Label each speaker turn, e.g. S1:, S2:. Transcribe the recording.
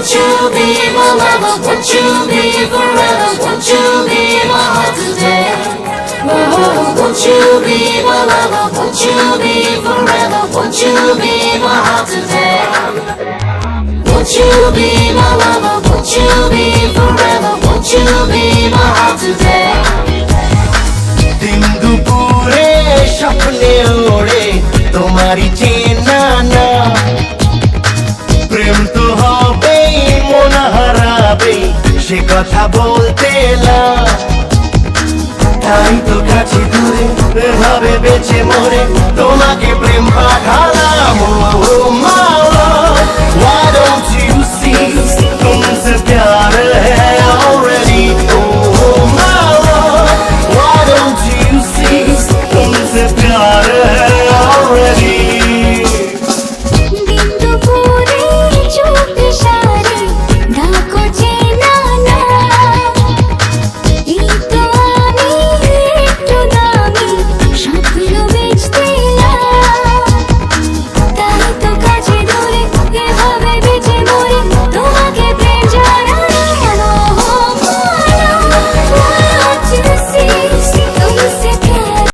S1: Won't you be my lover? Won't you be forever? Won't you be my heart today? Won't you be my lover? Won't you be forever? Won't you be my heart today? Won't you be my lover? Won't you be forever? Won't you be my heart today?
S2: দিন দুপুরে স্বপ্নে ওড়ে তোমারই চেনা না, প্রেম তো হবেই মন হারাবে সে কথা বলতে না। তাই তো কাছে দূরে ভাবে বেঁচে মরে তোমাকে প্রেম পাঠালাম।